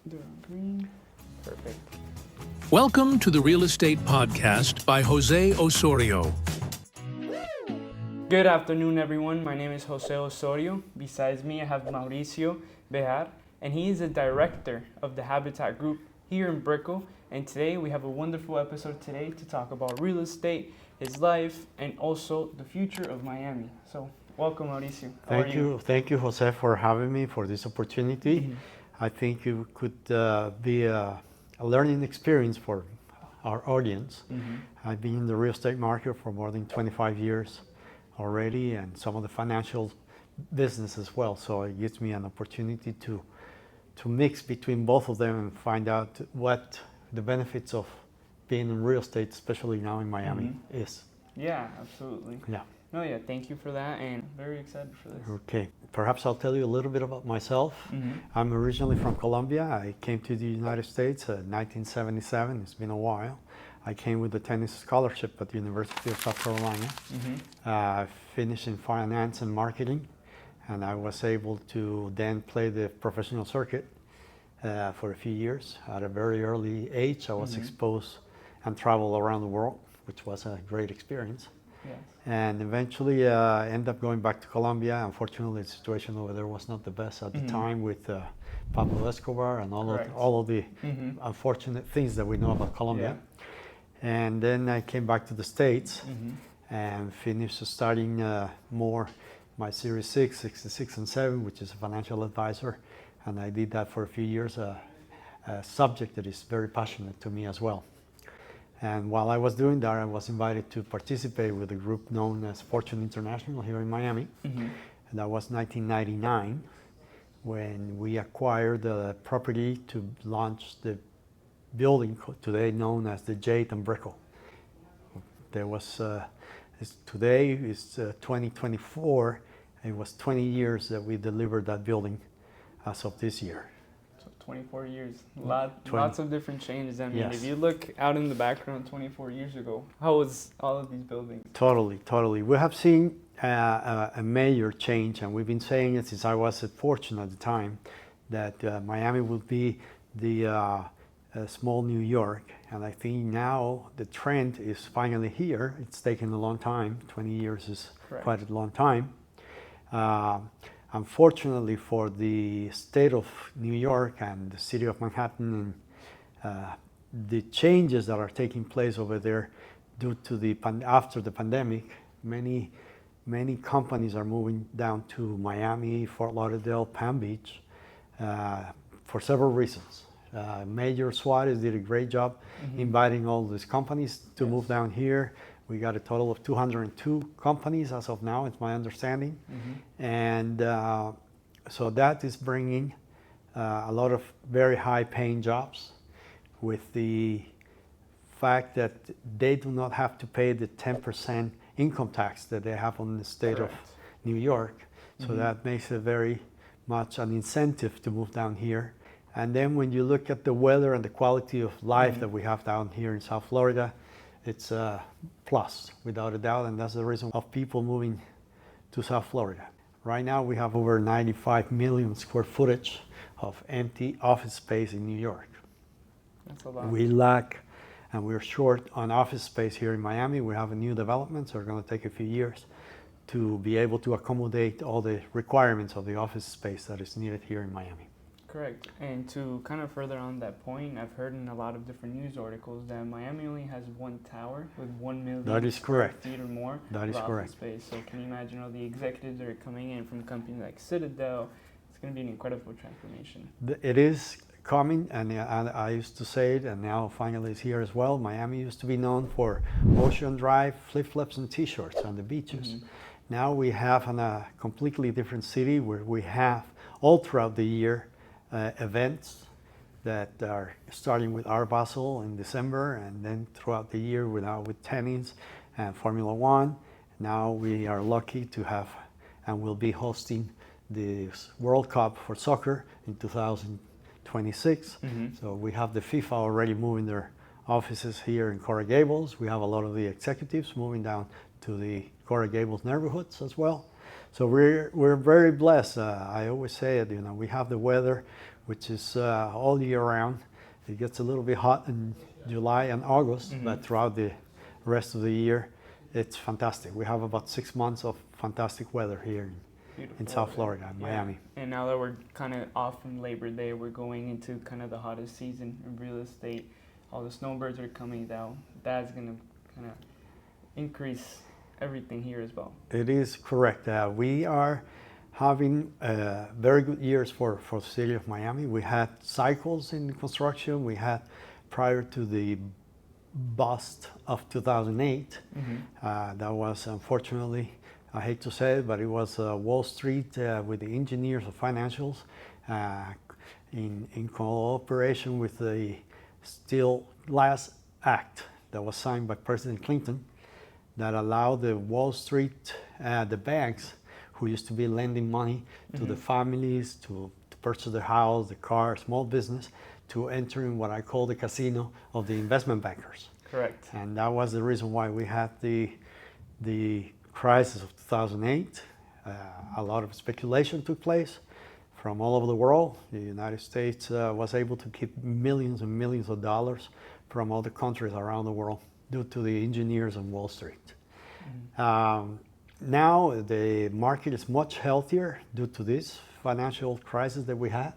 Do it on green. Perfect. Welcome to the Real Estate Podcast by Jose Osorio. Good afternoon, everyone. My name is Jose Osorio. Besides me, I have Mauricio Behar, and he is the director of the Habitat Group here in Brickell. And today we have a wonderful episode today to talk about real estate, his life, and also the future of Miami. So, welcome, Mauricio. How are you? Thank you, Jose, for having me for this opportunity. Mm-hmm. I think it could be a learning experience for our audience. Mm-hmm. I've been in the real estate market for more than 25 years already, and some of the financial business as well. So it gives me an opportunity to mix between both of them and find out what the benefits of being in real estate, especially now in Miami, is. Yeah, absolutely. Yeah. No, yeah, thank you for that, and very excited for this. Okay, perhaps I'll tell you a little bit about myself. Mm-hmm. I'm originally from Colombia. I came to the United States in 1977. It's been a while. I came with a tennis scholarship at the University of South Carolina. Mm-hmm. I finished in finance and marketing, and I was able to then play the professional circuit for a few years. At a very early age, I was exposed and traveled around the world, which was a great experience. Yes. And eventually ended up going back to Colombia. Unfortunately, the situation over there was not the best at the time with Pablo Escobar and all of the unfortunate things that we know about Colombia. Yeah. And then I came back to the States and finished studying more my Series 6, 66 and 7, which is a financial advisor. And I did that for a few years, a subject that is very passionate to me as well. And while I was doing that, I was invited to participate with a group known as Fortune International here in Miami. Mm-hmm. And that was 1999 when we acquired the property to launch the building today known as the Jade and Brickell. There was, today is 2024. It was 20 years that we delivered that building as of this year. 24 years, lots of different changes. I mean, Yes. If you look out in the background 24 years ago, how was all of these buildings? Totally. We have seen a major change, and we've been saying it since I was at Fortune at the time, that Miami would be the small New York. And I think now the trend is finally here. It's taken a long time. 20 years is Correct. Quite a long time. Unfortunately for the state of New York and the city of Manhattan, the changes that are taking place over there due to after the pandemic, many companies are moving down to Miami, Fort Lauderdale, Palm Beach for several reasons. Major Suarez did a great job inviting all these companies to move down here. We got a total of 202 companies as of now, it's my understanding. And so that is bringing a lot of very high paying jobs with the fact that they do not have to pay the 10% income tax that they have on the state of New York. So that makes it very much an incentive to move down here. And then when you look at the weather and the quality of life that we have down here in South Florida, it's a plus, without a doubt, and that's the reason of people moving to South Florida. Right now, we have over 95 million square footage of empty office space in New York. That's a lot. We lack, and we're short on office space here in Miami. We have a new development, so it's going to take a few years to be able to accommodate all the requirements of the office space that is needed here in Miami. Correct. And to kind of further on that point, I've heard in a lot of different news articles that Miami only has one tower with 1 million That is correct. feet or more That is of correct. office space. So can you imagine all the executives that are coming in from companies like Citadel? It's going to be an incredible transformation. It is coming, and I used to say it, and now finally it's here as well. Miami used to be known for Ocean Drive, flip-flops, and T-shirts on the beaches. Now we have a completely different city where we have all throughout the year events that are starting with Art Basel in December, and then throughout the year with tennis and Formula One. Now we are lucky to have, and we'll be hosting the World Cup for soccer in 2026. So we have the FIFA already moving their offices here in Coral Gables. We have a lot of the executives moving down to the Coral Gables neighborhoods as well. So we're very blessed. I always say it, we have the weather, which is all year round. It gets a little bit hot in July and August, but throughout the rest of the year, it's fantastic. We have about 6 months of fantastic weather here in South Florida, in Miami. And now that we're kind of off from Labor Day, we're going into kind of the hottest season in real estate. All the snowbirds are coming down. That's going to kind of increase everything here as well. It is correct. We are having very good years for the city of Miami. We had cycles in construction. We had, prior to the bust of 2008, that was unfortunately, I hate to say it, but it was Wall Street with the engineers of financials in cooperation with the Steel Glass Act that was signed by President Clinton, that allowed the Wall Street, the banks who used to be lending money to the families to purchase their house, the car, small business, to enter in what I call the casino of the investment bankers. Correct. And that was the reason why we had the crisis of 2008. A lot of speculation took place from all over the world. The United States was able to keep millions and millions of dollars from other countries around the world due to the engineers on Wall Street. Now the market is much healthier due to this financial crisis that we had.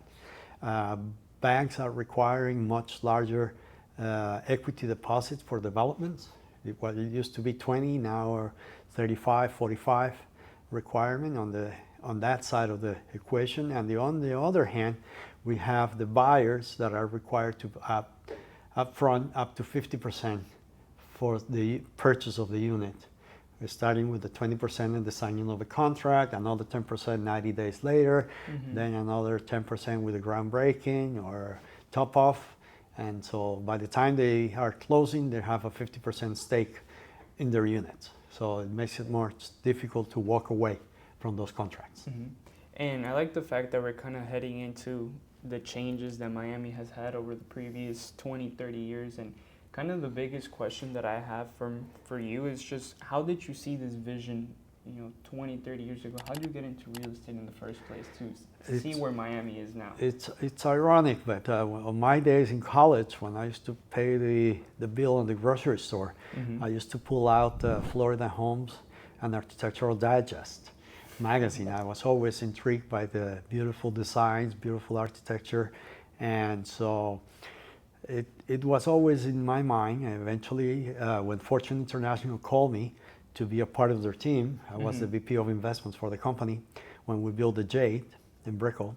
Banks are requiring much larger equity deposits for developments. What it used to be 20, now are 35, 45 requirement on that side of the equation. And on the other hand, we have the buyers that are required to upfront up to 50% for the purchase of the unit. We're starting with the 20% in the signing of the contract, another 10% 90 days later, then another 10% with the groundbreaking or top off. And so by the time they are closing, they have a 50% stake in their units. So it makes it more difficult to walk away from those contracts. And I like the fact that we're kind of heading into the changes that Miami has had over the previous 20, 30 years. And kind of the biggest question that I have for you is just, how did you see this vision, 20, 30 years ago? How did you get into real estate in the first place to see where Miami is now? It's ironic, but on my days in college, when I used to pay the bill in the grocery store, I used to pull out Florida Homes and Architectural Digest magazine. I was always intrigued by the beautiful designs, beautiful architecture, and so it was always in my mind. And eventually, when Fortune International called me to be a part of their team, I was the VP of investments for the company when we built the Jade in Brickell.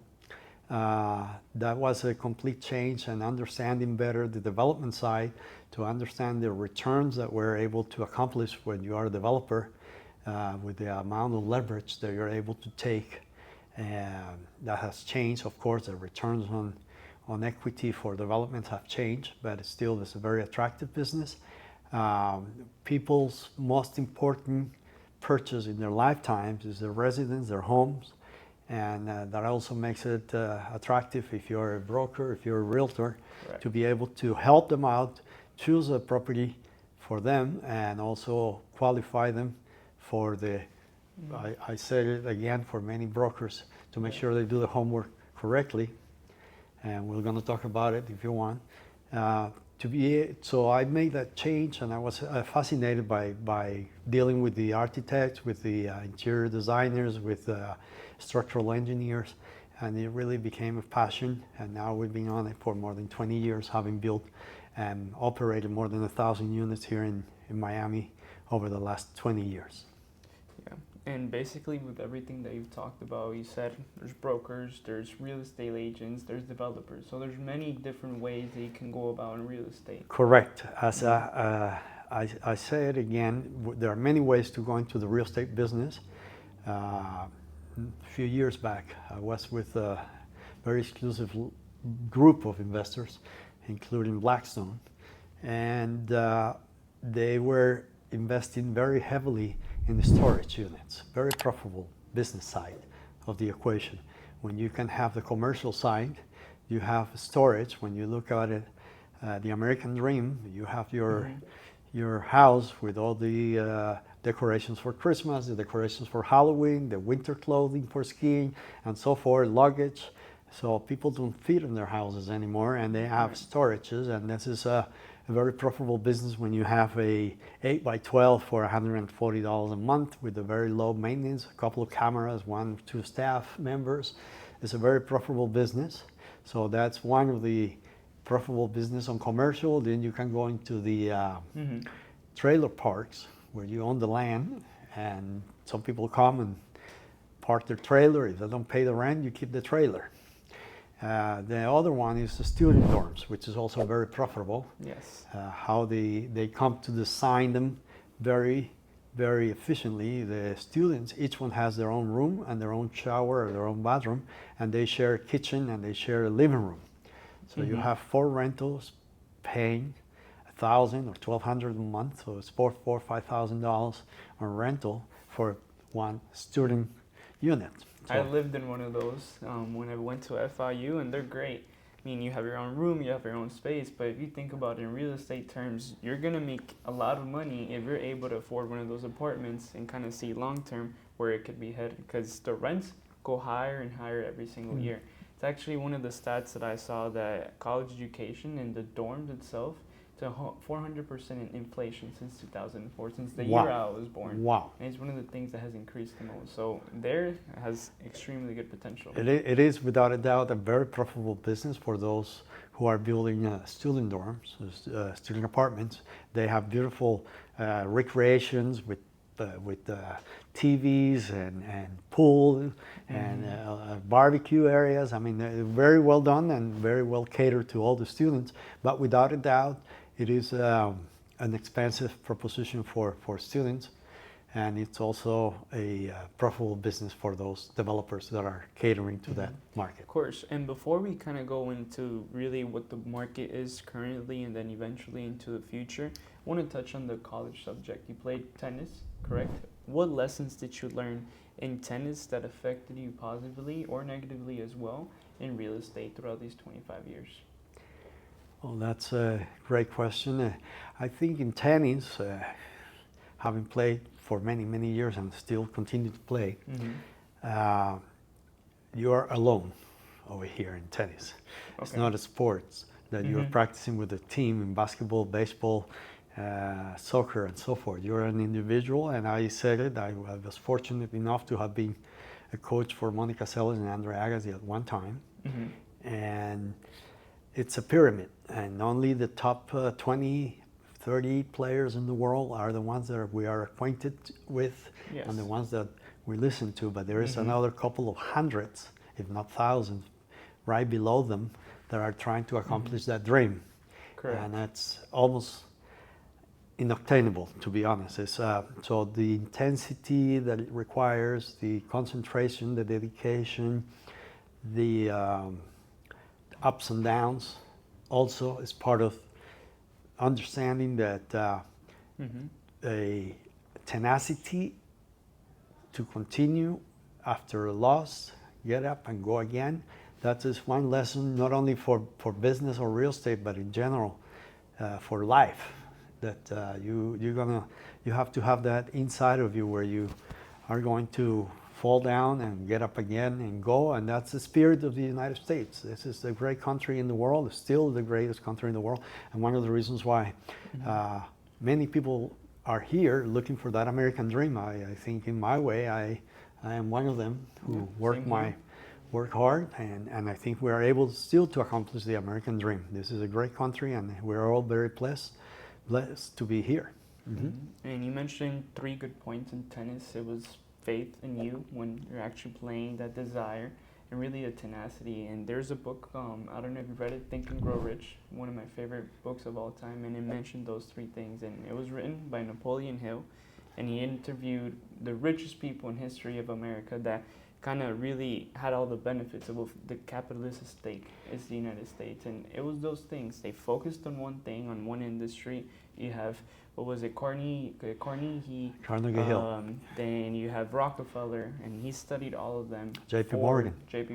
That was a complete change and understanding better the development side, to understand the returns that we're able to accomplish when you are a developer, with the amount of leverage that you're able to take. And that has changed. Of course, the returns on equity for development have changed, but it still is a very attractive business. People's most important purchase in their lifetimes is their residence, their homes, and that also makes it attractive if you're a broker, if you're a realtor, to be able to help them out, choose a property for them, and also qualify them for the, I said it again, for many brokers, to make sure they do the homework correctly. And we're going to talk about it if you want. So I made that change, and I was fascinated by dealing with the architects, with the interior designers, with structural engineers, and it really became a passion. And now we've been on it for more than 20 years, having built and operated more than 1,000 units here in Miami over the last 20 years. And basically, with everything that you've talked about, you said there's brokers, there's real estate agents, there's developers. So there's many different ways that you can go about in real estate. Correct. As I say it again, there are many ways to go into the real estate business. A few years back, I was with a very exclusive group of investors, including Blackstone, and they were investing very heavily in the storage units, very profitable business side of the equation. When you can have the commercial side, you have storage. When you look at it, the American dream, you have your house with all the decorations for Christmas, the decorations for Halloween, the winter clothing for skiing, and so forth, luggage, So people don't fit in their houses anymore, and they have storages, and this is a very profitable business when you have a 8 by 12 for $140 a month with a very low maintenance, a couple of cameras, 1 or 2 staff members. It's a very profitable business. So that's one of the profitable business on commercial. Then you can go into the trailer parks where you own the land, and some people come and park their trailer. If they don't pay the rent, you keep the trailer. The other one is the student dorms, which is also very profitable. Yes. How they come to design them very, very efficiently. The students, each one has their own room and their own shower or their own bathroom, and they share a kitchen and they share a living room. So you have 4 rentals paying $1,000 or $1,200 a month, so it's $4,000 or $5,000 on rental for one student unit. So I lived in one of those when I went to FIU, and they're great. I mean, you have your own room, you have your own space, but if you think about it in real estate terms, you're going to make a lot of money if you're able to afford one of those apartments and kind of see long term where it could be headed, because the rents go higher and higher every single year. It's actually one of the stats that I saw that college education and the dorms itself to 400% in inflation since 2004, since the year I was born. Wow. And it's one of the things that has increased the most. So there has extremely good potential. It is without a doubt a very profitable business for those who are building student dorms, student apartments. They have beautiful recreations with TVs and pool and barbecue areas. I mean, they're very well done and very well catered to all the students. But without a doubt, it is an expensive proposition for students, and it's also a profitable business for those developers that are catering to that market. Of course. And before we kind of go into really what the market is currently and then eventually into the future, I want to touch on the college subject. You played tennis, correct? What lessons did you learn in tennis that affected you positively or negatively as well in real estate throughout these 25 years? Well, that's a great question. I think in tennis, having played for many, many years and still continue to play, you are alone over here in tennis. Okay. It's not a sport that you're practicing with a team in basketball, baseball, soccer, and so forth. You're an individual, and I said it. I was fortunate enough to have been a coach for Monica Seles and Andre Agassi at one time. And it's a pyramid, and only the top 20, 30 players in the world are the ones that we are acquainted with, and the ones that we listen to. But there is another couple of hundreds, if not thousands, right below them that are trying to accomplish that dream. Correct. And that's almost inobtainable, to be honest. It's, so the intensity that it requires, the concentration, the dedication, the ups and downs also is part of understanding that a tenacity to continue after a loss, get up and go again. That is one lesson, not only for business or real estate, but in general for life. That you have to have that inside of you where you are going to fall down and get up again and go, and that's the spirit of the United States. This is a great country in the world. It's still the greatest country in the world, and one of the reasons why many people are here looking for that American dream. I think in my way, I am one of them who work hard, and I think we are able still to accomplish the American dream. This is a great country, and we're all very blessed to be here. And you mentioned 3 good points in tennis. It was faith in you when you're actually playing, that desire, and really a tenacity. And there's a book, I don't know if you've read it, Think and Grow Rich, one of my favorite books of all time, and it mentioned those 3 things. And it was written by Napoleon Hill, and he interviewed the richest people in history of America that kind of really had all the benefits of the capitalist state is the United States. And it was those things. They focused on one thing, on one industry. You have, what was it, Carnegie Hill. Then you have Rockefeller, and he studied all of them. JP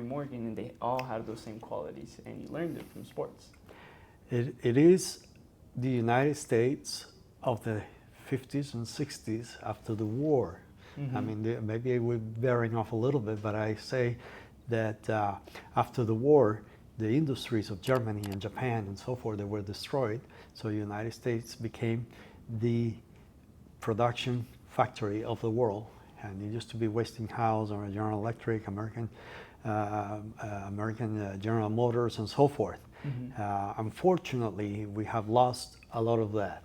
Morgan, and they all had those same qualities, and he learned it from sports. It is the United States of the 50s and 60s after the war. I mean, maybe we're veering off a little bit, but I say that after the war, the industries of Germany and Japan and so forth, they were destroyed. So the United States became the production factory of the world. And it used to be Westinghouse or General Electric, American General Motors, and so forth. Unfortunately, we have lost a lot of that.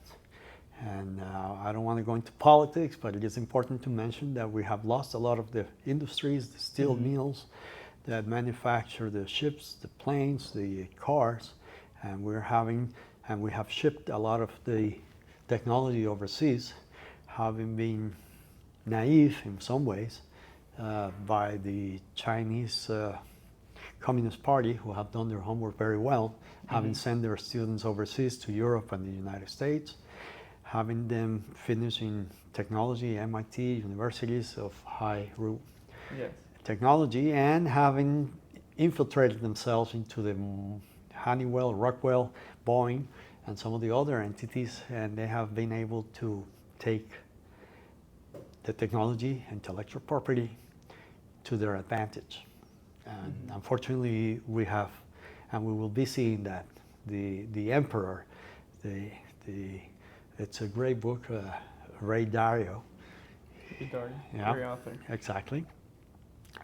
And I don't want to go into politics, but it is important to mention that we have lost a lot of the industries, the steel mills that manufacture the ships, the planes, the cars, and we have shipped a lot of the technology overseas, having been naive in some ways by the Chinese Communist Party, who have done their homework very well, having sent their students overseas to Europe and the United States, having them finish in technology, MIT, universities of high technology, and having infiltrated themselves into the Honeywell, Rockwell, Boeing, and some of the other entities, and they have been able to take the technology, intellectual property, to their advantage. And unfortunately, we have, and we will be seeing that the emperor, it's a great book, Ray Dalio. Great author. Exactly.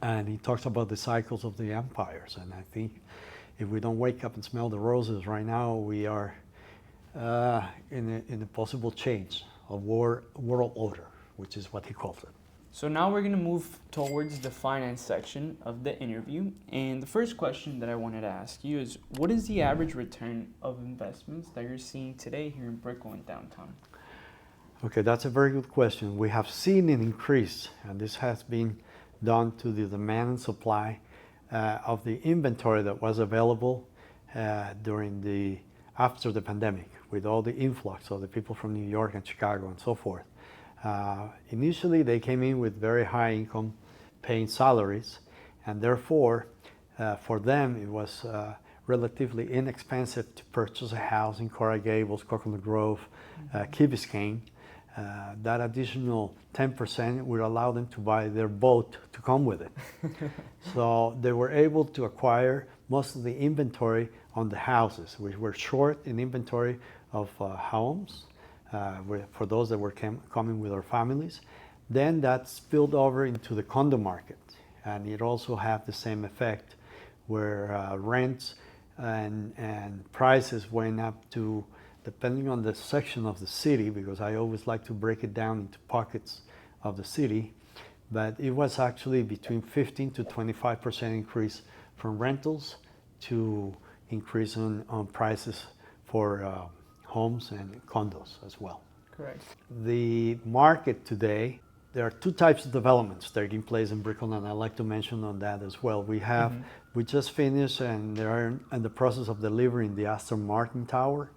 And he talks about the cycles of the empires. And I think if we don't wake up and smell the roses right now, we are in a possible change of world order, which is what he calls it. So now we're going to move towards the finance section of the interview. And the first question that I wanted to ask you is, what is the average return of investments that you're seeing today here in Brickell and Downtown? Okay, that's a very good question. We have seen an increase, and this has been done to the demand and supply of the inventory that was available after the pandemic, with all the influx of the people from New York and Chicago and so forth. Initially, they came in with very high income paying salaries, and therefore, for them, it was relatively inexpensive to purchase a house in Coral Gables, Coconut Grove, Key Biscayne. That additional 10% would allow them to buy their boat to come with it. So they were able to acquire most of the inventory on the houses. We were short in inventory of homes for those that were coming with their families. Then that spilled over into the condo market, and it also had the same effect where rents and prices went up to, depending on the section of the city, because I always like to break it down into pockets of the city, but it was actually between 15 to 25% increase from rentals to increase on prices for homes and condos as well. Correct. The market today, there are two types of developments taking place in Brickell, and I'd like to mention on that as well. We just finished, and they're in the process of delivering the Aston Martin Tower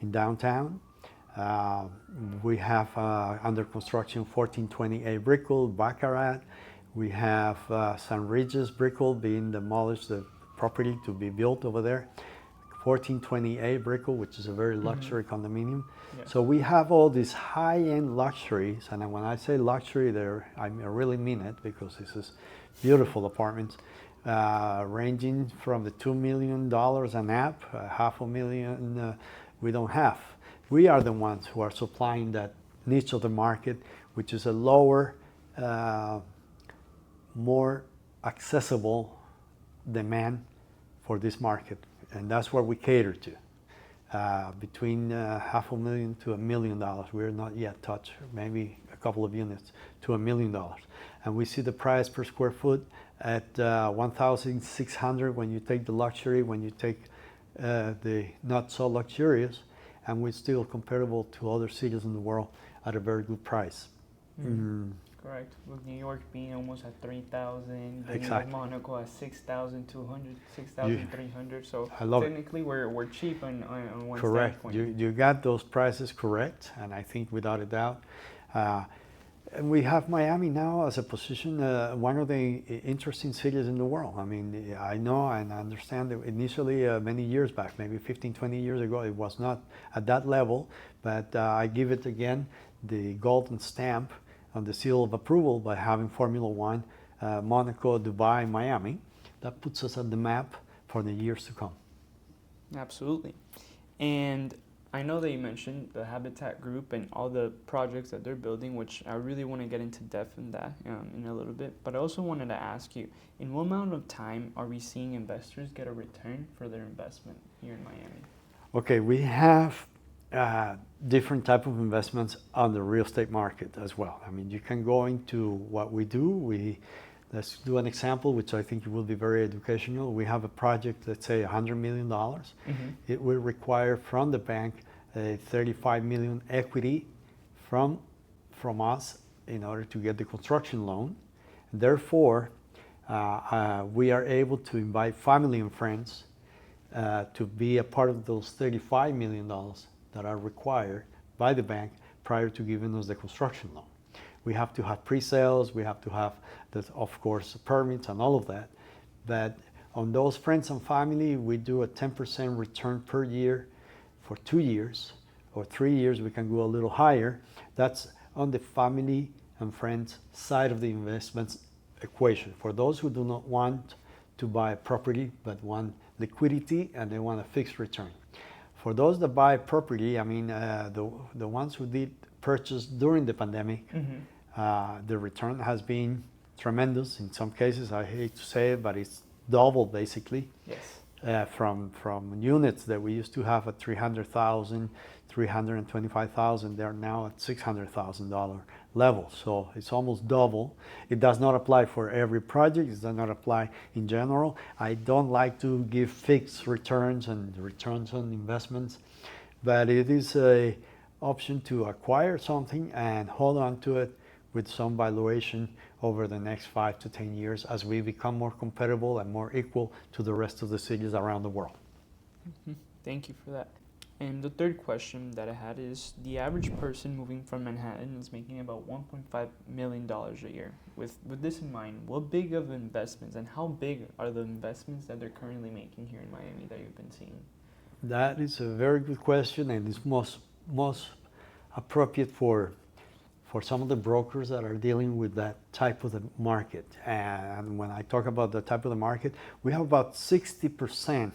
in downtown. We have under construction 1428 Brickell, Baccarat. We have St. Regis Brickell being demolished, the property to be built over there. 1428 Brickell, which is a very luxury condominium. Yes. So we have all these high-end luxuries, and when I say luxury, I really mean it, because this is beautiful apartments, ranging from the $2 million an app, $500,000 we don't have. We are the ones who are supplying that niche of the market, which is a lower, more accessible demand for this market. And that's what we cater to, between $500,000 to $1 million. We're not yet touched, maybe a couple of units to $1 million. And we see the price per square foot at $1,600 when you take the luxury, when you take the not so luxurious, and we're still comparable to other cities in the world at a very good price. Correct. With New York being almost at 3,000, exactly. Monaco at 6,200, 6,300. So technically, we're cheap on one correct. standpoint. You got those prices correct, and I think without a doubt. And we have Miami now as a position, one of the interesting cities in the world. I mean, I know and I understand that initially, many years back, maybe 15, 20 years ago, it was not at that level, but I give it again the golden stamp on the seal of approval by having Formula One, Monaco, Dubai, Miami. that puts us on the map for the years to come. Absolutely. And I know that you mentioned the Habitat Group and all the projects that they're building, which I really want to get into depth in that in a little bit. But I also wanted to ask you, in what amount of time are we seeing investors get a return for their investment here in Miami? Okay, we have different type of investments on the real estate market as well. I mean, you can go into what we do. Let's do an example, which I think will be very educational. We have a project, let's say $100 million. Mm-hmm. It will require from the bank a 35 million equity from us in order to get the construction loan. Therefore, we are able to invite family and friends to be a part of those $35 million that are required by the bank prior to giving us the construction loan. We have to have pre-sales, we have to have, of course, permits and all of that. But on those friends and family, we do a 10% return per year for 2 years, or 3 years, we can go a little higher. That's on the family and friends side of the investments equation. For those who do not want to buy a property, but want liquidity and they want a fixed return. For those that buy property, I mean, the ones who did purchase during the pandemic, Mm-hmm. The return has been tremendous. In some cases, I hate to say it, but it's double basically. Yes. From units that we used to have at $300,000, $325,000, they're now at $600,000 level. So it's almost double. It does not apply for every project. It does not apply in general. I don't like to give fixed returns and returns on investments, but it is a option to acquire something and hold on to it with some valuation over the next 5 to 10 years as we become more compatible and more equal to the rest of the cities around the world. Mm-hmm. Thank you for that. And the third question that I had is, the average person moving from Manhattan is making about $1.5 million a year. With this in mind, what big of investments and how big are the investments that they're currently making here in Miami that you've been seeing? That is a very good question, and it's most appropriate for some of the brokers that are dealing with that type of the market. And when I talk about the type of the market, we have about 60%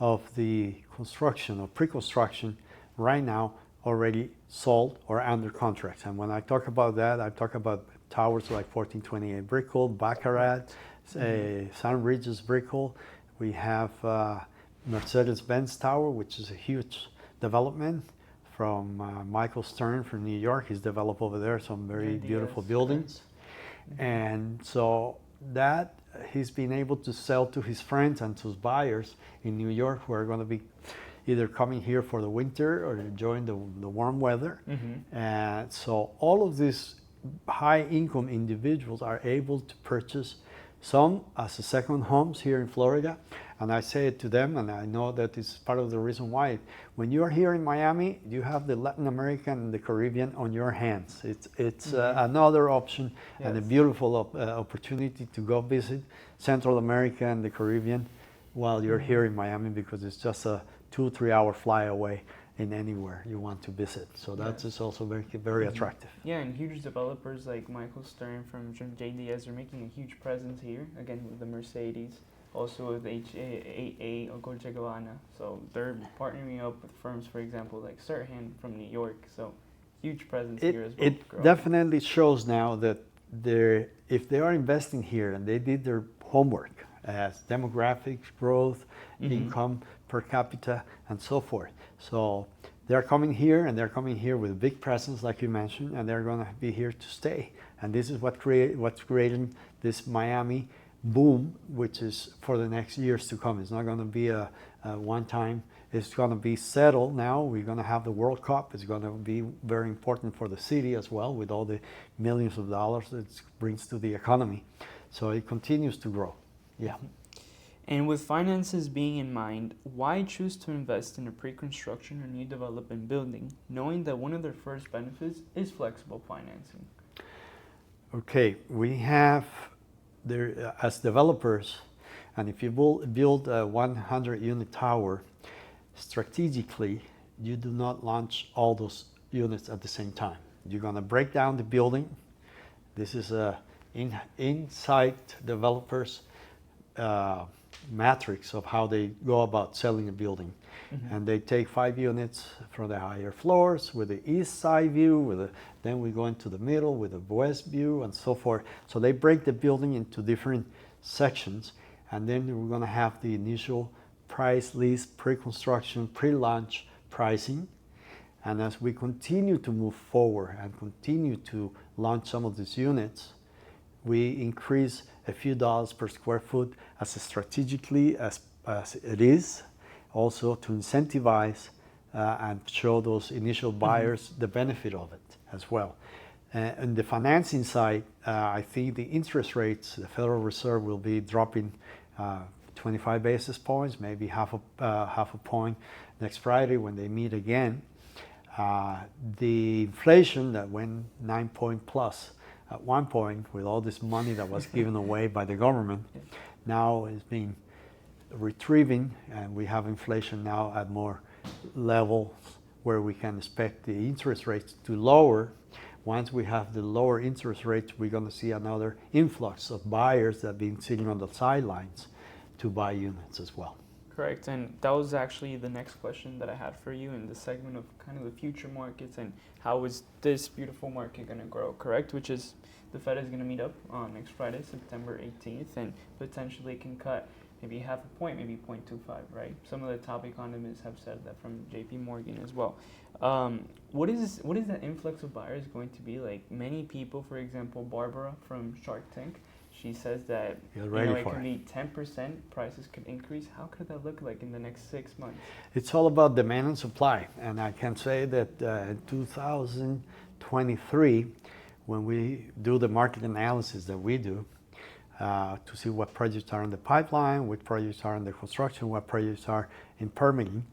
of the construction or pre-construction right now already sold or under contract. And when I talk about that, I talk about towers like 1428 Brickell, Baccarat, San Regis Brickell. We have Mercedes-Benz Tower, which is a huge development from Michael Stern from New York. He's developed over there some very beautiful buildings. And so that he's been able to sell to his friends and to his buyers in New York who are going to be either coming here for the winter or enjoying the warm weather. Mm-hmm. And so all of these high income individuals are able to purchase some as a second homes here in Florida. And I say it to them, and I know that it's part of the reason why. When you are here in Miami, you have the Latin American and the Caribbean on your hands. It's another option. Yes. And a beautiful opportunity to go visit Central America and the Caribbean while you're here in Miami, because it's just a 2-3 hour fly away in anywhere you want to visit. So that's just also very attractive. Yeah, and huge developers like Michael Stern from JDS are making a huge presence here, again with the Mercedes, also with HAA or Dolce & Gabbana. So they're partnering up with firms, for example, like Serhan from New York. So huge presence here as well. It definitely shows now that if they are investing here and they did their homework as demographics, growth, income per capita, and so forth. So they're coming here, and they're coming here with a big presence, like you mentioned, and they're going to be here to stay. And this is what's creating this Miami boom, which is for the next years to come. It's not going to be a one time. It's going to be settled now. We're going to have the World Cup. It's going to be very important for the city as well, with all the millions of dollars it brings to the economy. So it continues to grow. Yeah. And with finances being in mind, why choose to invest in a pre-construction or new development building, knowing that one of their first benefits is flexible financing? Okay, we have there as developers, and if you build a 100-unit tower, strategically, you do not launch all those units at the same time. You're going to break down the building. This is inside developers matrix of how they go about selling a building. And they take 5 units from the higher floors with the east side view, then we go into the middle with the west view and so forth. So they break the building into different sections, and then we're going to have the initial price list, pre-construction, pre-launch pricing. And as we continue to move forward and continue to launch some of these units, we increase a few dollars per square foot as strategically as it is, also to incentivize and show those initial buyers the benefit of it as well. On the financing side, I think the interest rates, the Federal Reserve will be dropping 25 basis points, maybe half a point next Friday when they meet again. The inflation that went 9 point plus at one point with all this money that was given away by the government, now is being retrieving, and we have inflation now at more levels where we can expect the interest rates to lower. Once we have the lower interest rates, we're going to see another influx of buyers that have been sitting on the sidelines to buy units as well. Correct, and that was actually the next question that I had for you in the segment of kind of the future markets and how is this beautiful market going to grow, correct? Which is the Fed is going to meet up on next Friday, September 18th, and potentially can cut maybe half a point, maybe 0.25, right? Some of the top economists have said that from JP Morgan as well. What is that influx of buyers going to be like? Many people, for example, Barbara from Shark Tank, she says that it can be 10%, prices could increase. How could that look like in the next 6 months? It's all about demand and supply. And I can say that in 2023, when we do the market analysis that we do, to see what projects are in the pipeline, what projects are in the construction, what projects are in permitting,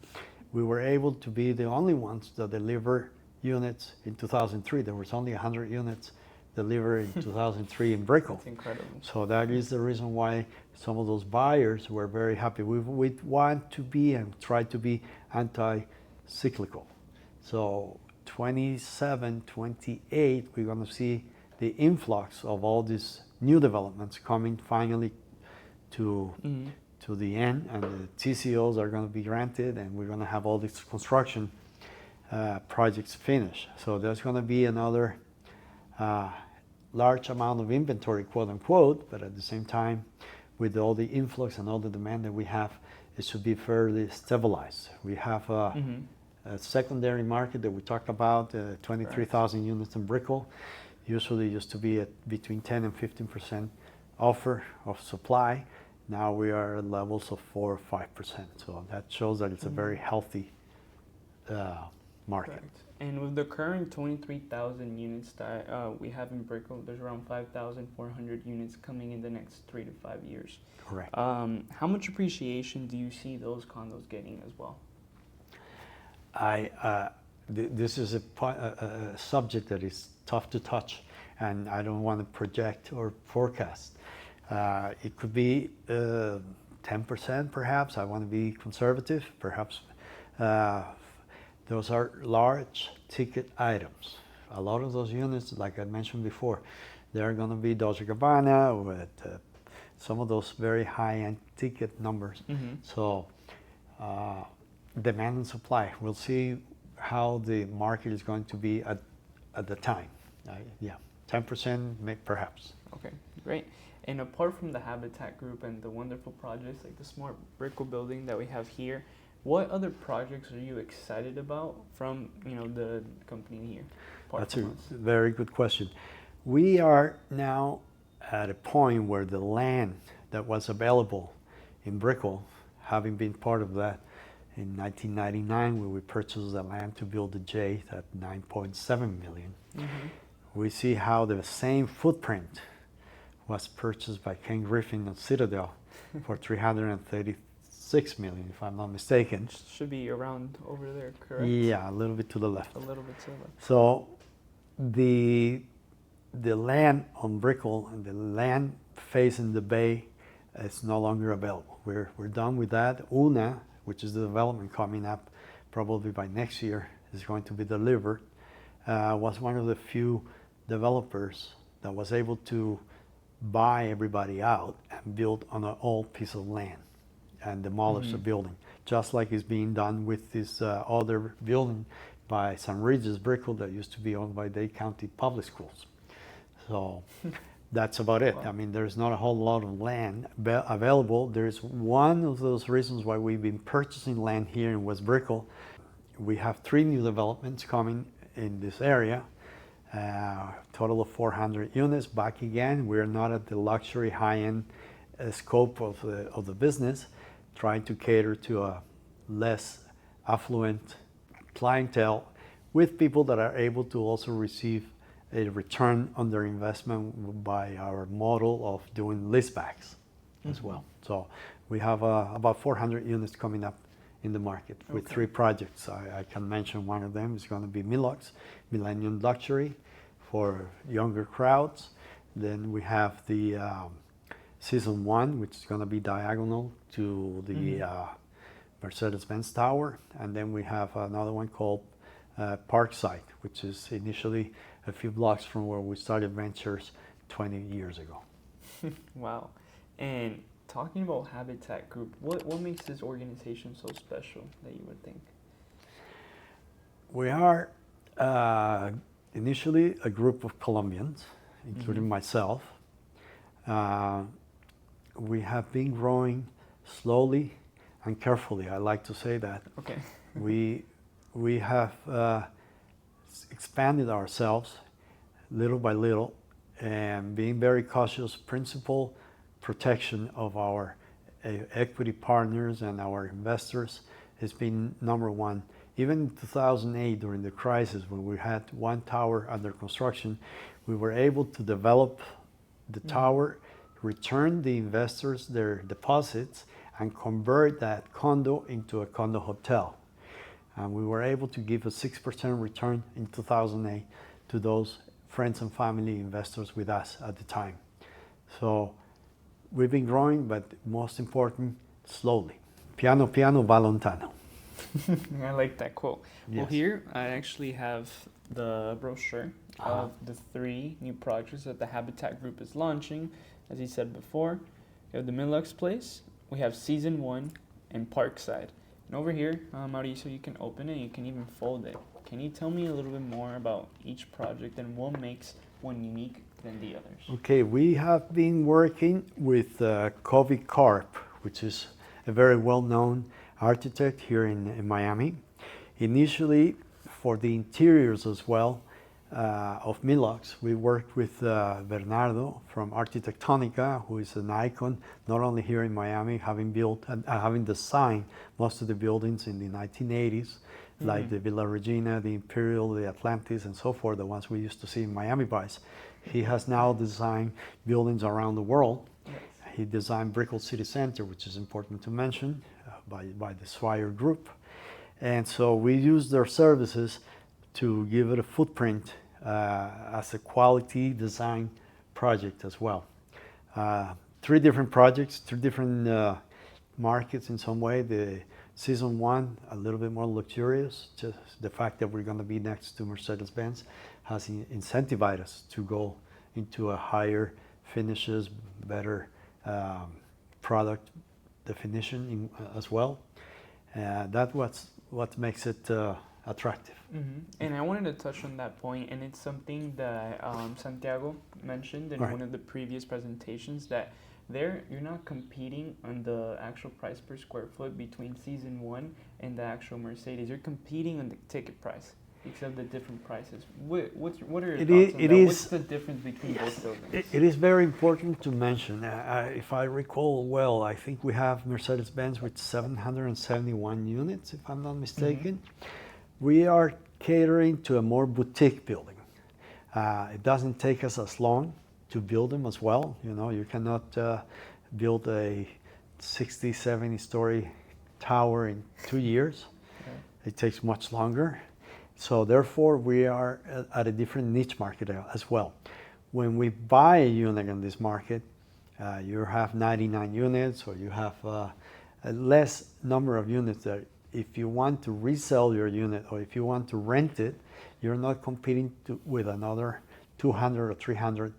we were able to be the only ones that deliver units in 2003. There was only 100 units delivered in 2003 in Brickell. That's incredible. So that is the reason why some of those buyers were very happy. We want to be and try to be anti-cyclical. So 27, 28, we're going to see the influx of all these new developments coming finally to the end, and the TCOs are going to be granted, and we're going to have all these construction projects finished. So there's going to be another large amount of inventory, quote unquote, but at the same time, with all the influx and all the demand that we have, it should be fairly stabilized. We have a secondary market that we talked about, 23,000 units in Brickell. Usually used to be at between 10 and 15% offer of supply. Now we are at levels of 4 or 5%. So that shows that it's a very healthy market. Correct. And with the current 23,000 units that we have in Brickell, there's around 5,400 units coming in the next 3 to 5 years. Correct. How much appreciation do you see those condos getting as well? This is a subject that is tough to touch, and I don't want to project or forecast. It could be 10% perhaps. I want to be conservative. Perhaps those are large ticket items. A lot of those units, like I mentioned before, they're going to be Dolce & Gabbana with some of those very high-end ticket numbers. So demand and supply. We'll see how the market is going to be at the time. 10% perhaps. Okay, great. And apart from the Habitat Group and the wonderful projects like the Smart Brickell building that we have here, what other projects are you excited about from the company here? That's a very good question. We are now at a point where the land that was available in Brickell, having been part of that in 1999, when we purchased the land to build the J at 9.7 million. We see how the same footprint was purchased by Ken Griffin of Citadel for 336 million, if I'm not mistaken. Should be around over there, correct? Yeah, a little bit to the left. A little bit to the left. So the land on Brickell and the land facing the bay is no longer available. We're done with that. Una, which is the development coming up probably by next year, is going to be delivered. Was one of the few developers that was able to buy everybody out and and build on an old piece of land and demolish the building, just like is being done with this other building by St. Regis Brickell that used to be owned by Dade County Public Schools. So that's about it. Wow. I mean, there's not a whole lot of land available. There's one of those reasons why we've been purchasing land here in West Brickell. We have 3 new developments coming in this area, total of 400 units. Back again, we're not at the luxury high-end scope of the business, trying to cater to a less affluent clientele with people that are able to also receive a return on their investment by our model of doing leasebacks as well. So we have about 400 units coming up in the market with 3 projects. I can mention one of them is going to be Millennium Luxury for younger crowds. Then we have the Season 1, which is going to be diagonal to the Mercedes-Benz Tower. And then we have another one called Parkside, which is initially a few blocks from where we started ventures 20 years ago. Wow. And talking about Habitat Group, what makes this organization so special that you would think? We are initially a group of Colombians, including myself. We have been growing slowly and carefully. I like to say that. Okay. We have expanded ourselves little by little and being very cautious, principal protection of our equity partners and our investors has been number one. Even in 2008, during the crisis, when we had one tower under construction, we were able to develop the tower, return the investors their deposits, and convert that condo into a condo hotel. And we were able to give a 6% return in 2008 to those friends and family investors with us at the time. So we've been growing, but most important, slowly. Piano, piano, va lontano. I like that quote. Yes. Well, here I actually have the brochure of the 3 new projects that the Habitat Group is launching. As he said before, we have the Milux Place, we have Season 1, and Parkside. And over here, Mauricio, you can open it, you can even fold it. Can you tell me a little bit more about each project and what makes one unique than the others? Okay, we have been working with Covey Karp, which is a very well-known architect here in Miami. Initially, for the interiors as well of Milux, we worked with Bernardo from Arquitectonica, who is an icon not only here in Miami, having built and having designed most of the buildings in the 1980s, like the Villa Regina, the Imperial, the Atlantis, and so forth, the ones we used to see in Miami Vice. He has now designed buildings around the world. Yes. He designed Brickell City Center, which is important to mention, by the Swire Group. And so we use their services to give it a footprint as a quality design project as well. 3 different projects, 3 different markets in some way. The Season 1, a little bit more luxurious. Just the fact that we're going to be next to Mercedes-Benz has incentivized us to go into a higher finishes, better product definition as well. That's what makes it attractive. And I wanted to touch on that point, and it's something that Santiago mentioned in one of the previous presentations, that you're not competing on the actual price per square foot between Season 1 and the actual Mercedes. You're competing on the ticket price because of the different prices. What are your thoughts on that? What's the difference between both buildings? It is very important to mention. If I recall well, I think we have Mercedes-Benz with 771 units, if I'm not mistaken. We are catering to a more boutique building. It doesn't take us as long to build them as well. You know, you cannot build a 60, 70 story tower in 2 years. Okay. It takes much longer. So therefore, we are at a different niche market as well. When we buy a unit in this market, you have 99 units, or you have a less number of units that if you want to resell your unit or if you want to rent it, you're not competing with another 200 or 300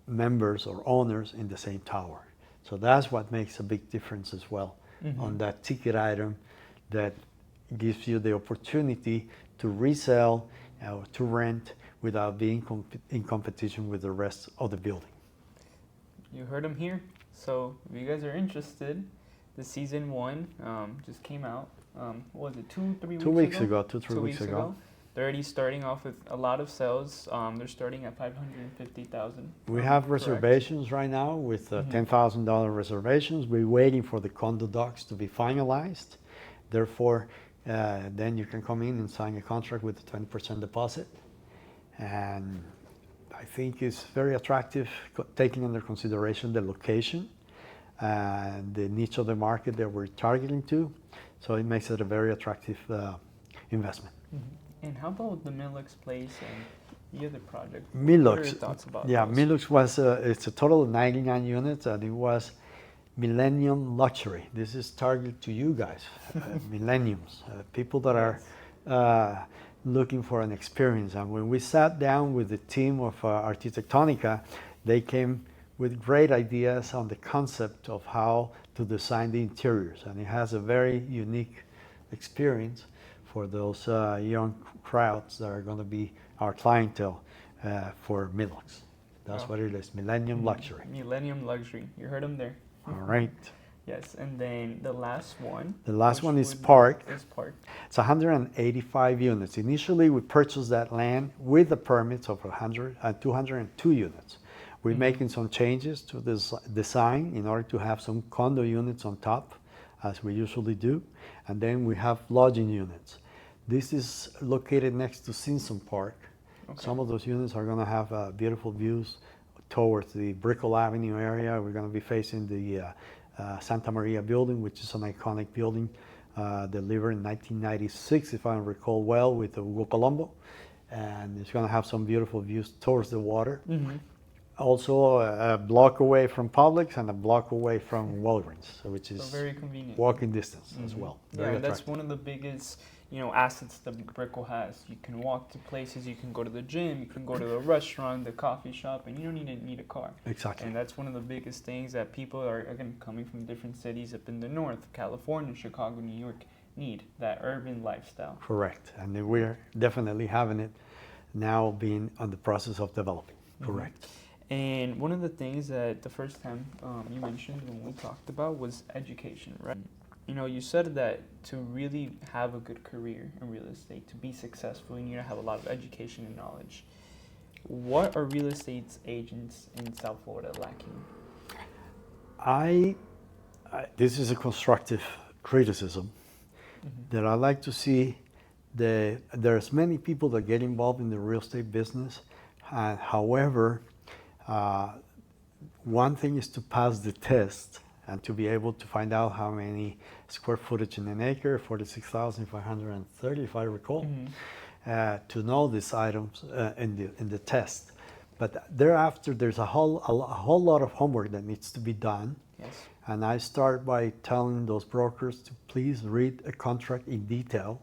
members or owners in the same tower. So that's what makes a big difference as well on that ticket item that gives you the opportunity to resell or to rent without being in competition with the rest of the building. You heard him here. So if you guys are interested, the season 1 just came out. What was it, 2 weeks ago? 2-3 weeks ago. They're already starting off with a lot of sales. They're starting at $550,000. We have reservations right now with $10,000 reservations. We're waiting for the condo docs to be finalized. Therefore, then you can come in and sign a contract with a 20% deposit. And I think it's very attractive, taking under consideration the location and the niche of the market that we're targeting to. So it makes it a very attractive investment. And how about the Milux place and the other project? Milux. What are your thoughts about those? Milux was it's a total of 99 units, and it was Millennium Luxury. This is targeted to you guys, millenniums, people that are looking for an experience. And when we sat down with the team of Arquitectonica, they came with great ideas on the concept of how to design the interiors, and it has a very unique experience for those young crowds that are going to be our clientele for Milux. That's what it is, Millennium Luxury. Millennium Luxury. You heard him there. All right. Yes, and then the last one. The last one is Park. Park. It's 185 units. Initially, we purchased that land with the permits of 202 units. We're making some changes to this design in order to have some condo units on top, as we usually do. And then we have lodging units. This is located next to Simpson Park. Okay. Some of those units are going to have beautiful views towards the Brickell Avenue area. We're going to be facing the Santa Maria building, which is an iconic building delivered in 1996, if I recall well, with Hugo Colombo. And it's going to have some beautiful views towards the water. Also a block away from Publix and a block away from Walgreens, which is very convenient. Walking distance as well. Very that's one of the biggest assets that Brickell has. You can walk to places, you can go to the gym, you can go to the restaurant, the coffee shop, and you don't even need a car. Exactly. And that's one of the biggest things that people are again, coming from different cities up in the north, California, Chicago, New York, need that urban lifestyle. Correct. And we're definitely having it now, being on the process of developing. Correct. And one of the things that the first time you mentioned when we talked about was education, right? You said that to really have a good career in real estate, to be successful, you need to have a lot of education and knowledge. What are real estate agents in South Florida lacking? This is a constructive criticism that I like to see. There's many people that get involved in the real estate business. However, one thing is to pass the test and to be able to find out how many square footage in an acre, 46,530 if I recall, to know these items in the test. But thereafter, there's a whole lot of homework that needs to be done. Yes. And I start by telling those brokers to please read a contract in detail.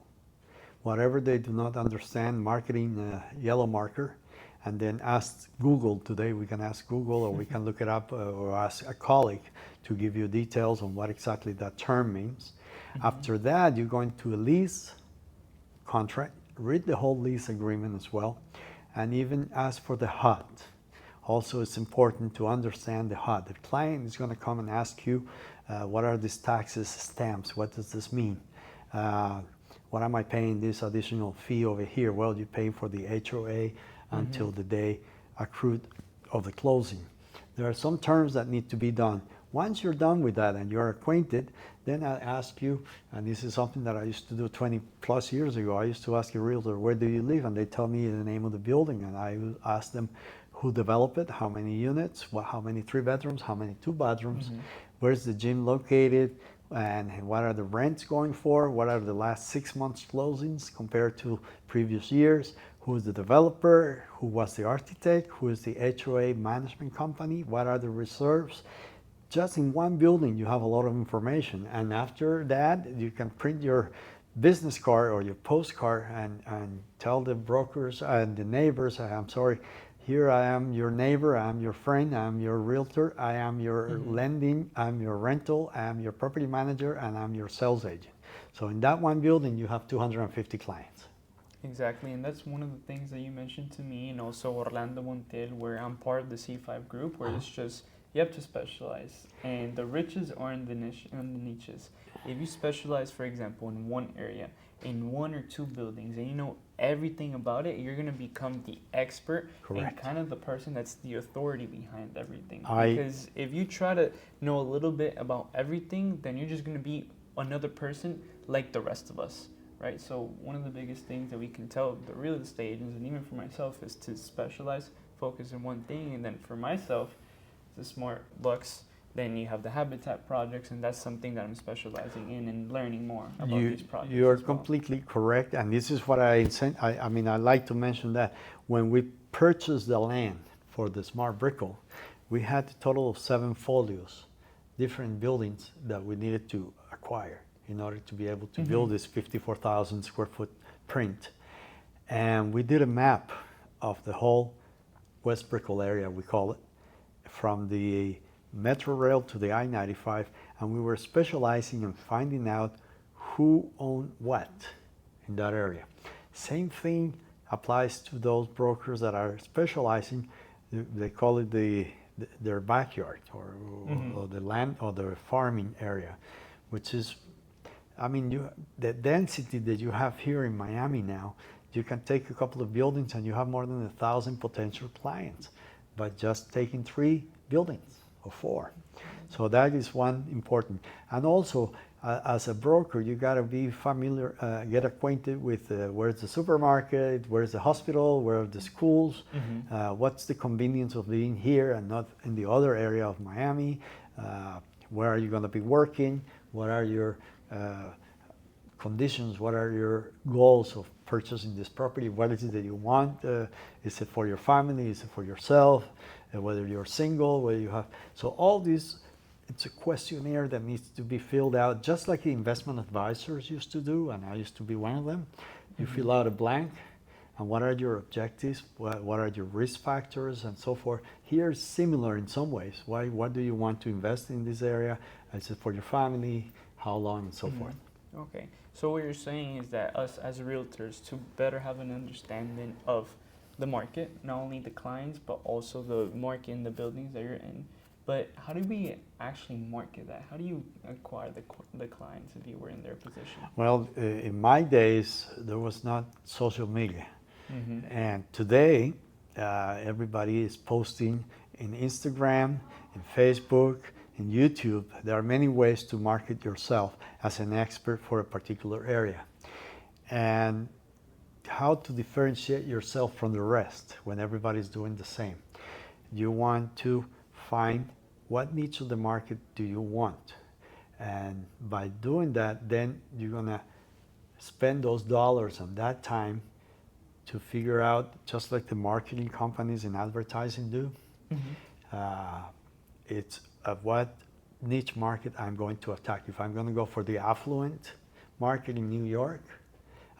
Whatever they do not understand, marketing yellow marker, and then ask Google. Today we can ask Google, or we can look it up, or ask a colleague to give you details on what exactly that term means. After that, you're going to a lease contract, read the whole lease agreement as well, and even ask for the HUD. Also, it's important to understand the HUD. The client is going to come and ask you, what are these taxes, stamps? What does this mean? What am I paying this additional fee over here? Well, you pay for the HOA until the day accrued of the closing. There are some terms that need to be done. Once you're done with that and you're acquainted, then I ask you, and this is something that I used to do 20 plus years ago, I used to ask a realtor, where do you live? And they tell me the name of the building, and I would ask them who developed it, how many units, how many 3 bedrooms, how many 2 bedrooms, where's the gym located, and what are the rents going for, what are the last 6 months closings compared to previous years, who is the developer, who was the architect, who is the HOA management company, what are the reserves. Just in one building, you have a lot of information. And after that, you can print your business card or your postcard and tell the brokers and the neighbors, I'm sorry, Here I am your neighbor, I am your friend, I am your realtor, I am your lending, I'm your rental, I am your property manager, and I'm your sales agent. So in that one building, you have 250 clients. Exactly, and that's one of the things that you mentioned to me, and also Orlando Montiel, where I'm part of the C5 group, where it's just you have to specialize, and the riches are in the niches. If you specialize, for example, in one area, in one or two buildings, and you know everything about it, you're gonna become the expert. Correct. And kind of the person that's the authority behind everything. I- Because if you try to know a little bit about everything, then you're just gonna be another person like the rest of us. Right, so one of the biggest things that we can tell the real estate agents, and even for myself, is to specialize, focus on one thing. And then for myself, the Smart Lux, then you have the habitat projects, and that's something that I'm specializing in and learning more about these projects. You're as well. completely correct, and this is what I like to mention that when we purchased the land for the Smart Brickell, we had a total of 7 folios, different buildings that we needed to acquire in order to be able to build this 54,000 square foot print. And we did a map of the whole West Brickell area, we call it, from the Metro Rail to the I-95, and we were specializing in finding out who owned what in that area. Same thing applies to those brokers that are specializing, they call it their backyard or the land or the farming area, which is, the density that you have here in Miami now, you can take a couple of buildings and you have more than 1,000 potential clients by just taking 3 buildings or 4. So that is one important. And also, as a broker, you got to be familiar, get acquainted with where's the supermarket, where's the hospital, where are the schools, what's the convenience of being here and not in the other area of Miami, where are you going to be working, what are your conditions, what are your goals of purchasing this property, what is it that you want, is it for your family, is it for yourself, whether you're single, whether you have, so all these, it's a questionnaire that needs to be filled out just like the investment advisors used to do, and I used to be one of them. You fill out a blank, and what are your objectives, what are your risk factors, and so forth. Here it's similar in some ways. What do you want to invest in this area, is it for your family, how long, and so forth. Okay, so what you're saying is that us as realtors, to better have an understanding of the market, not only the clients, but also the market in the buildings that you're in. But how do we actually market that? How do you acquire the clients if you were in their position? Well, in my days, there was not social media. And today, everybody is posting in Instagram, in Facebook, in YouTube. There are many ways to market yourself as an expert for a particular area. And how to differentiate yourself from the rest when everybody's doing the same. You want to find what niche of the market do you want. And by doing that, then you're gonna spend those dollars and that time to figure out, just like the marketing companies in advertising do, it's what niche market I'm going to attack. If I'm gonna go for the affluent market in New York,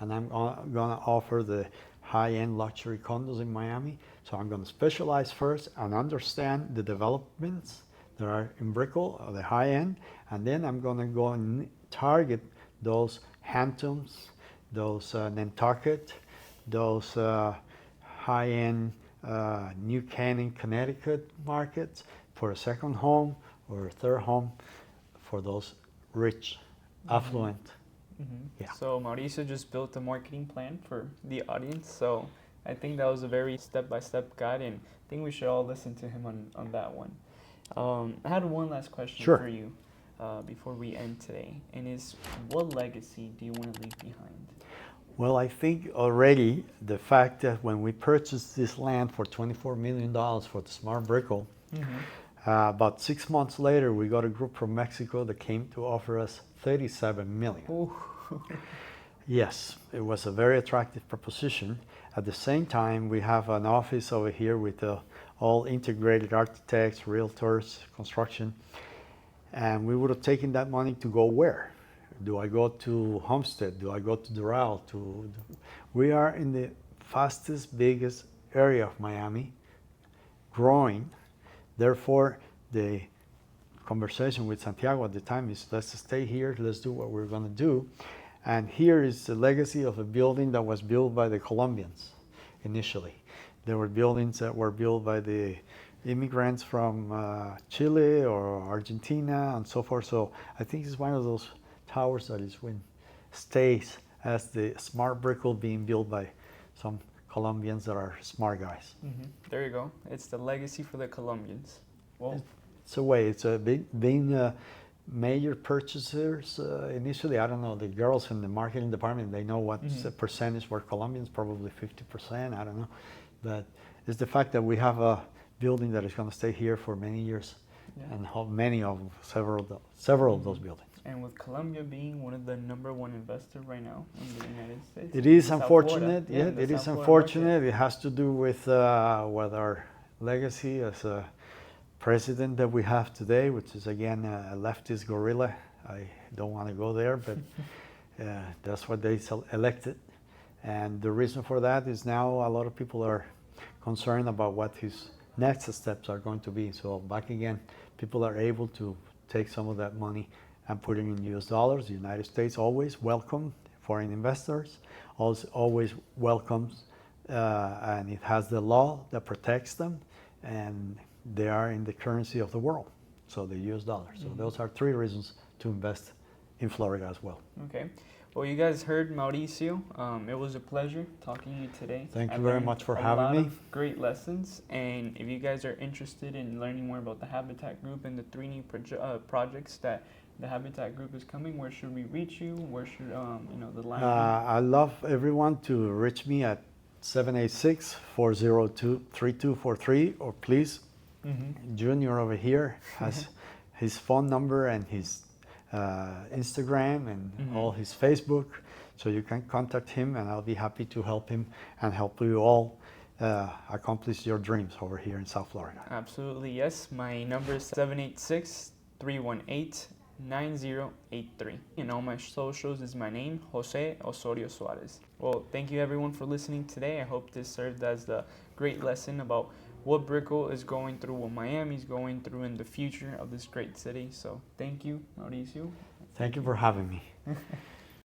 and I'm gonna offer the high-end luxury condos in Miami, so I'm gonna specialize first and understand the developments that are in Brickell, or the high-end, and then I'm gonna go and target those Hamptons, those Nantucket, those high-end New Canaan, Connecticut markets for a second home or a third home for those rich, affluent. Yeah. So Mauricio just built a marketing plan for the audience. So I think that was a very step-by-step guide, and I think we should all listen to him on that one. I had one last question for you before we end today, and is, what legacy do you want to leave behind? Well, I think already the fact that when we purchased this land for $24 million for the Smart Brickell, about 6 months later, we got a group from Mexico that came to offer us $37 million. Yes, it was a very attractive proposition. At the same time, we have an office over here with all integrated architects, realtors, construction, and we would have taken that money to go where? Do I go to Homestead? Do I go to Doral? We are in the fastest, biggest area of Miami growing. Therefore, the conversation with Santiago at the time is, let's stay here, let's do what we're going to do. And here is the legacy of a building that was built by the Colombians initially. There were buildings that were built by the immigrants from Chile or Argentina and so forth. So I think it's one of those towers that stays as the smart Brickell being built by some Colombians that are smart guys. Mm-hmm. There you go. It's the legacy for the Colombians. Well, it's a way. It's a being major purchasers initially. I don't know, the girls in the marketing department, they know what the percentage were Colombians, probably 50%, I don't know. But it's the fact that we have a building that is going to stay here for many years, and several of those buildings. And with Colombia being one of the #1 investors right now in the United States. It is unfortunate. Yeah, it is unfortunate. It has to do with our legacy as a president that we have today, which is again a leftist gorilla. I don't want to go there, but that's what they elected. And the reason for that is now a lot of people are concerned about what his next steps are going to be. So back again, people are able to take some of that money and put it in US dollars. The United States always welcome foreign investors, always welcomes, and it has the law that protects them, and they are in the currency of the world, so the US dollar. So those are 3 reasons to invest in Florida as well. Okay. Well, you guys heard Mauricio. It was a pleasure talking to you today. Thank you very much for having me. Great lessons. And if you guys are interested in learning more about the Habitat Group and the 3 new projects that the Habitat Group is coming, where should we reach you? Where should the line? I love everyone to reach me at 786-402-3243, or please, Junior over here has his phone number and his Instagram and all his Facebook, so you can contact him, and I'll be happy to help him and help you all accomplish your dreams over here in South Florida. Absolutely, yes. My number is 786-318-9083. And all my socials is my name, Jose Osorio Suarez. Well, thank you everyone for listening today. I hope this served as the great lesson about what Brickell is going through, what Miami's going through in the future of this great city. So thank you, Mauricio. Thank you for having me.